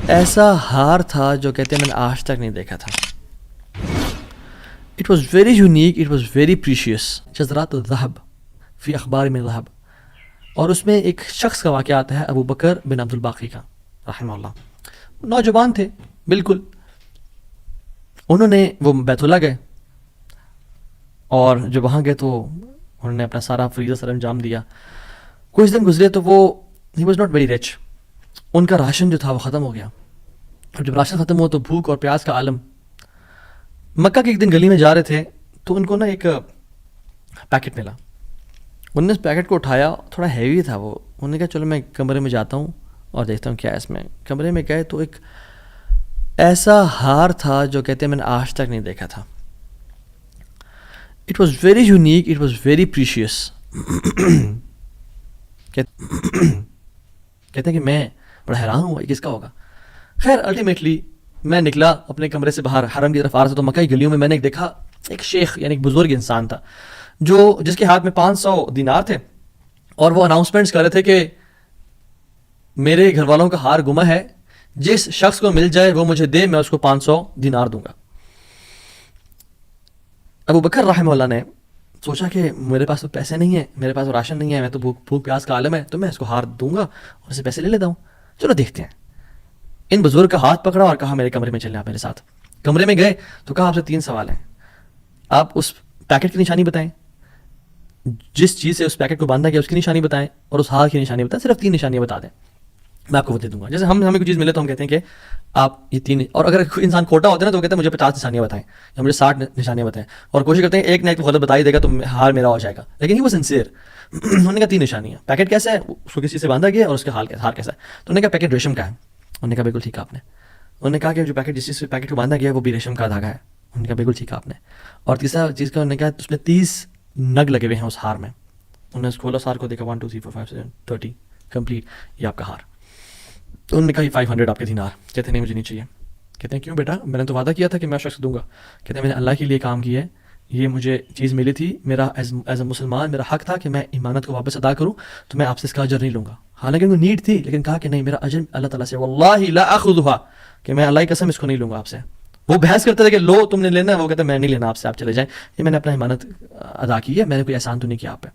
ایسا ہار تھا جو کہتے ہیں میں نے آج تک نہیں دیکھا تھا. It was very unique, it was very precious. جذرات الذهب فی اخبار من ذهب, اور اس میں ایک شخص کا واقعہ آتا ہے, ابو بکر بن عبد الباقی کا رحمہ اللہ. نوجوان تھے بالکل, انہوں نے وہ بیت اللہ گئے, اور جب وہاں گئے تو انہوں نے اپنا سارا فریضہ سر انجام دیا. کچھ دن گزرے تو وہ ہی واز ناٹ ویری رچ, ان کا راشن جو تھا وہ ختم ہو گیا. اور جب راشن ختم ہوا تو بھوک اور پیاس کا عالم. مکہ کے ایک دن گلی میں جا رہے تھے تو ان کو نا ایک پیکٹ ملا. انہوں نے اس پیکٹ کو اٹھایا, تھوڑا ہیوی تھا وہ. انہوں نے کہا چلو میں کمرے میں جاتا ہوں اور دیکھتا ہوں کیا ہے اس میں. کمرے میں گئے تو ایک ایسا ہار تھا جو کہتے ہیں میں نے آج تک نہیں دیکھا تھا. It was very unique, it was very precious. کہتے ہیں کہ میں بڑا حیران ہوا یہ کس کا ہوگا. خیر الٹیمیٹلی میں نکلا اپنے کمرے سے باہر, حرم کی طرف آ رہا تھا تو مکہ کی گلیوں میں میں نے ایک دیکھا, ایک شیخ یعنی ایک بزرگ انسان تھا جس کے ہاتھ میں 500 دینار تھے, اور وہ اناؤنسمنٹس کر رہے تھے کہ میرے گھر والوں کا ہار گما ہے, جس شخص کو مل جائے وہ مجھے دے, میں اس کو 500 دینار دوں گا. ابو بکر رحمہ اللہ نے سوچا کہ میرے پاس تو پیسے نہیں ہیں, میرے پاس تو راشن نہیں ہے, میں تو بھوک پیاس کا عالم ہے, تو میں اس کو ہار دوں گا اور اسے پیسے لے لیتا ہوں. چلو دیکھتے ہیں. ان بزرگ کا ہاتھ پکڑا اور کہا میرے کمرے میں چلیں آپ میرے ساتھ. کمرے میں گئے تو کہا آپ سے 3 سوال ہیں, آپ اس پیکٹ کی نشانی بتائیں, جس چیز سے اس پیکٹ کو باندھا گیا اس کی نشانی بتائیں, اور اس ہار کی نشانی بتائیں. صرف 3 نشانیاں بتا دیں, میں آپ کو وہ دے دوں گا. جیسے ہمیں کوئی چیز ملے تو ہم کہتے ہیں کہ آپ یہ 3, اور اگر کوئی انسان کھوٹا ہوتا ہے نا تو وہ کہتے ہیں مجھے 50 نشانیاں بتائیں یا مجھے 60 نشانیاں بتائیں, اور کوشش کرتے ہیں ایک نہ ایک تو غلط بتا ہی دے گا تو ہار میرا ہو جائے گا. لیکن یہ وہ سنسیئر. انہوں نے کہا 3 نشانیاں. پیکٹ کیسا ہے, اس کو کسی سے باندھا گیا, اور اس کا ہار کیسا ہے. تو انہوں نے کہا پیکٹ ریشم کا ہے. انہوں نے کہا بالکل ٹھیک ہے آپ نے. انہوں نے کہا کہ جو پیکٹ جس چیز سے پیکٹ کو باندھا گیا ہے وہ بھی ریشم کا دھاگا ہے. انہوں نے کہا بالکل ٹھیک ہے آپ نے. اور تیسرا چیز کا انہوں نے کہا اس میں 30 نگ لگے ہوئے ہیں اس ہار میں. انہوں نے کھولا اس ہار کو, دیکھا 1 2 3 4 5 6 30 کمپلیٹ, یہ آپ کا ہار. تو انہوں نے کہا 500 آپ کے دینار. کہتے ہیں نہیں مجھے نہیں چاہیے. کہتے ہیں کیوں بیٹا, میں نے تو وعدہ کیا تھا کہ میں شخص دوں گا. کہتے ہیں میں نے اللہ کے لیے کام کیا ہے, یہ مجھے چیز ملی تھی, میرا ایز اے مسلمان میرا حق تھا کہ میں امانت کو واپس ادا کروں, تو میں آپ سے اس کا اجر نہیں لوں گا. حالانکہ ان کو نیڈ تھی, لیکن کہا کہ نہیں میرا اجر اللہ تعالیٰ سے, واللہ لا اخذھا, کہ میں اللہ کی قسم اس کو نہیں لوں گا آپ سے. وہ بحث کرتے تھے کہ لو تم نے لینا ہے, وہ کہتے ہیں میں نہیں لینا آپ سے, آپ چلے جائیں, یہ میں نے اپنا امانت ادا کی ہے, میں نے کوئی احسان تو نہیں کیا آپ پہ.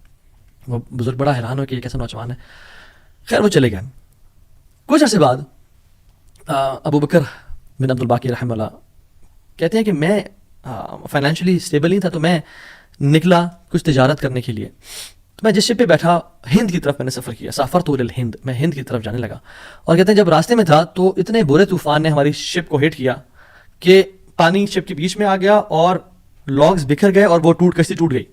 وہ بزرگ بڑا حیران ہو کہ یہ کیسا نوجوان ہے. خیر وہ چلے گئے. کچھ عرصے بعد ابو بکر بن عبد الباقی رحمہ اللہ کہتے ہیں کہ میں فائنینشلی اسٹیبل نہیں تھا, تو میں نکلا کچھ تجارت کرنے کے لیے. تو میں جس شپ پہ بیٹھا, ہند کی طرف میں نے سفر کیا, سافرت الی الہند, میں ہند کی طرف جانے لگا. اور کہتے ہیں جب راستے میں تھا تو اتنے برے طوفان نے ہماری شپ کو ہٹ کیا کہ پانی شپ کے بیچ میں آ گیا, اور لاگز بکھر گئے, اور وہ کشتی ٹوٹ گئی.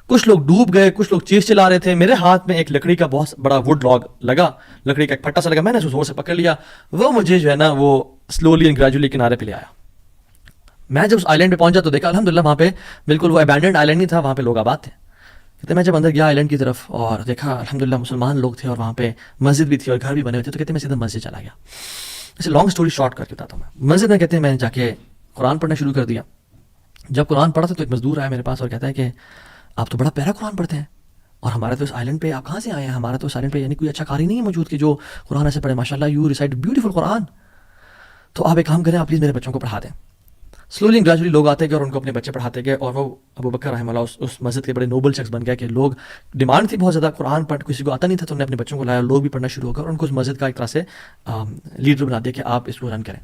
کچھ لوگ ڈوب گئے, کچھ لوگ چیز چلا رہے تھے. میرے ہاتھ میں ایک لکڑی کا بہت بڑا ووڈ لاگ لگا, لکڑی کا ایک پھٹا سا لگا, میں نے اس کو زور سے پکڑ لیا. وہ مجھے جو ہے نا وہ سلولی اینڈ گریجولی کنارے پہ لے آیا. میں جب اس آئی لینڈ پہ پہنچا تو دیکھا الحمدللہ وہاں پہ بالکل وہ ابینڈنڈ آئی لینڈ نہیں تھا, وہاں پہ لوگ آباد تھے. کہتے میں جب اندر گیا آئی لینڈ کی طرف اور دیکھا الحمدللہ مسلمان لوگ تھے, اور وہاں پہ مسجد بھی تھی اور گھر بھی بنے ہوئے تھے. تو کہتے میں سیدھا مسجد چلا گیا. اسے لانگ سٹوری شارٹ کر کے بتاتا ہوں. میں مسجد میں کہتے ہیں میں نے جا کے قرآن پڑھنا شروع کر دیا. جب قرآن پڑھا تھا تو ایک مزدور آیا میرے پاس اور کہتا ہے کہ آپ تو بڑا پیارا قرآن پڑھتے ہیں, اور ہمارے تو اس آئی لینڈ پہ آپ کہاں سے آئے ہیں, ہمارا تو اس آئی لینڈ پہ یعنی کوئی اچھا قاری نہیں ہے موجود کہ جو قرآن ایسے پڑھے, ماشاء اللہ یو ریسائٹ بیوٹیفل قرآن, تو آپ ایک کام کریں, آپ پلیز میرے بچوں کو پڑھا دیں. سلولی گریجولی لوگ آتے گئے اور ان کو اپنے بچے پڑھاتے گئے, اور وہ ابو بکر رحمہ اللہ اس مسجد کے بڑے نوبل شخص بن گیا کہ لوگ ڈیمانڈ تھی بہت زیادہ, قرآن پڑھ کسی کو آتا نہیں تھا, تو انہوں نے اپنے بچوں کو لایا, لوگ بھی پڑھنا شروع ہو گئے, اور ان کو اس مسجد کا ایک طرح سے لیڈر بنا دیا کہ آپ اس کو رن کریں.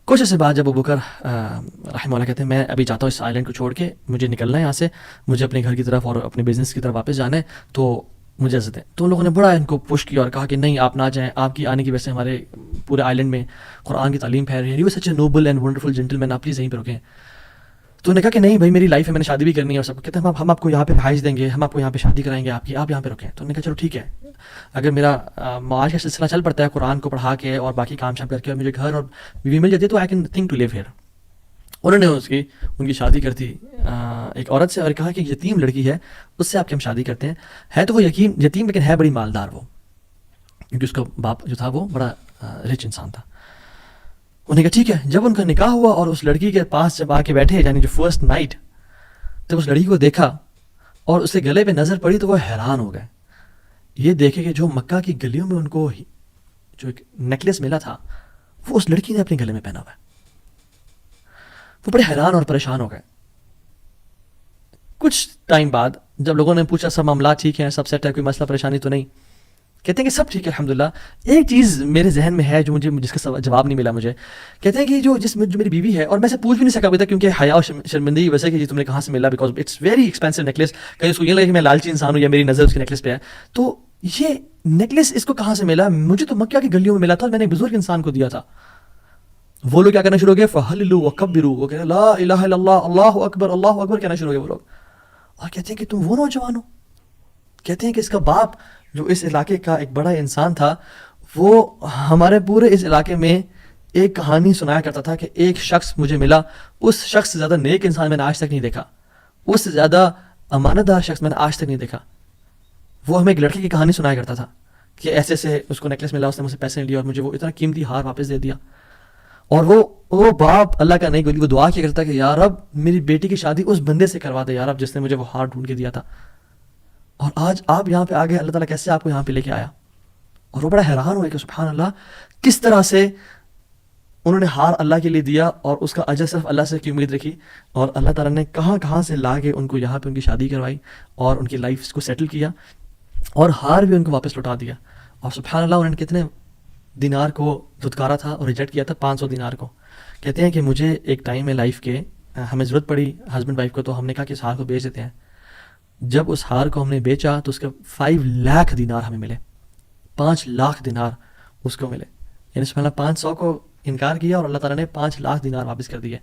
کچھ عرصے بعد جب ابو بکر رحمہ اللہ کہتے ہیں میں ابھی چاہتا ہوں اس آئی لینڈ کو چھوڑ کے مجھے نکلنا ہے یہاں سے, مجھے اپنے گھر کی طرف اور اپنے بزنس کی طرف واپس جانا ہے, تو مجھے اجازت ہے. تو ان لوگوں نے بڑا ان کو پش کیا اور کہا کہ نہیں آپ نہ جائیں, آپ کی آنے کی وجہ سے ہمارے پورے آئی لینڈ میں قرآن کی تعلیم پھیل رہی ہے, you such a noble and wonderful gentleman, آپ پلیز یہیں پہ رکیں. تو انہوں نے کہا کہ نہیں بھائی میری لائف ہے, میں نے شادی بھی کرنی ہے, اور سب کہتے ہیں ہم آپ کو یہاں پہ رہائش دیں گے, ہم آپ کو یہاں پہ شادی کرائیں گے آپ کی, آپ یہاں پہ رکیں. تو انہوں نے کہا چلو ٹھیک ہے, اگر میرا معاش کا سلسلہ چل پڑتا ہے قرآن کو پڑھا کے اور باقی کام شام کر کے, اور مجھے گھر اور بیوی مل جاتی ہے, تو I can think to leave here. انہوں نے ان کی شادی کر دی ایک عورت سے, اور کہا کہ یتیم لڑکی ہے اس سے آپ کی ہم شادی کرتے ہیں. ہے تو وہ یتیم لیکن ہے بڑی مالدار وہ, کیونکہ اس کا باپ جو تھا وہ بڑا رچ انسان تھا. انہوں نے کہا ٹھیک ہے. جب ان کا نکاح ہوا اور اس لڑکی کے پاس جب آ کے بیٹھے, یعنی جو فرسٹ نائٹ, جب اس لڑکی کو دیکھا اور اس کے گلے پہ نظر پڑی تو وہ حیران ہو گئے. یہ دیکھے کہ جو مکہ کی گلیوں میں ان کو جو ایک نیکلیس ملا تھا وہ اس لڑکی نے اپنے گلے میں پہنا ہوا ہے. وہ بڑے حیران اور پریشان ہو گئے. کچھ ٹائم بعد جب لوگوں نے پوچھا سب معاملات ٹھیک ہیں, سب سیٹ ہے, کوئی مسئلہ پریشانی تو نہیں, کہتے ہیں کہ سب ٹھیک ہے الحمدللہ. ایک چیز میرے ذہن میں ہے جو جس کا جواب نہیں ملا مجھے. کہتے ہیں کہ جو میری بیوی ہے, اور میں سے پوچھ بھی نہیں سکا ابھی تک کیونکہ حیا اور شرمندگی ویسے کہ جی تم نے کہاں سے ملا, because it's very expensive necklace. کہیں اس کو یہ لگے کہ میں لالچی انسان ہوں یا میری نظر اس کے نیکلیس پہ ہے. تو یہ نیکلیس اس کو کہاں سے ملا؟ مجھے تو مکہ کی گلیوں میں ملا تھا, میں نے ایک بزرگ انسان کو دیا تھا. وہ لوگ کیا کرنا شروع ہو گئے, فَحَلِّلُوا وَكَبِّرُوا, وہ کہتے ہیں لا الہ الا اللہ, اللہ اکبر کہنا شروع ہو گئے وہ لوگ. اور کہتے ہیں کہ تم وہ نوجوان ہو. کہتے ہیں کہ اس کا باپ جو اس علاقے کا ایک بڑا انسان تھا, وہ ہمارے پورے اس علاقے میں ایک کہانی سنایا کرتا تھا کہ ایک شخص مجھے ملا, اس شخص سے زیادہ نیک انسان میں نے آج تک نہیں دیکھا, اس سے زیادہ امانت دار شخص میں نے آج تک نہیں دیکھا. وہ ہمیں ایک لڑکے کی کہانی سنایا کرتا تھا کہ ایسے سے اس کو نیکلیس ملا, اس نے مجھ سے پیسے نہیں لیا اور مجھے وہ اتنا قیمتی ہار واپس دے دیا. اور وہ باپ اللہ کا نہیں گولی, وہ دعا کیا کرتا کہ یا رب میری بیٹی کی شادی اس بندے سے کروا دے یا رب جس نے مجھے وہ ہار ڈھونڈ کے دیا تھا. اور آج آپ یہاں پہ آ گئے, اللہ تعالیٰ کیسے آپ کو یہاں پہ لے کے آیا. اور وہ بڑا حیران ہوئے کہ سبحان اللہ, کس طرح سے انہوں نے ہار اللہ کے لیے دیا اور اس کا اجر صرف اللہ سے کی امید رکھی, اور اللہ تعالیٰ نے کہاں سے لا کے ان کو یہاں پہ ان کی شادی کروائی اور ان کی لائف کو سیٹل کیا, اور ہار بھی ان کو واپس لوٹا دیا. اور سبحان اللہ انہوں نے کتنے دینار کو دھتکارا تھا اور ریجیکٹ کیا تھا, 500 دینار کو. کہتے ہیں کہ مجھے ایک ٹائم میں لائف کے ہمیں ضرورت پڑی ہسبینڈ وائف کو, تو ہم نے کہا کہ اس ہار کو بیچ دیتے ہیں. جب اس ہار کو ہم نے بیچا تو اس کا 5 لاکھ دینار ہمیں ملے, 5 لاکھ دینار اس کو ملے. یعنی سبحان اللہ 500 کو انکار کیا اور اللہ تعالیٰ نے 5 لاکھ دینار واپس کر دیے.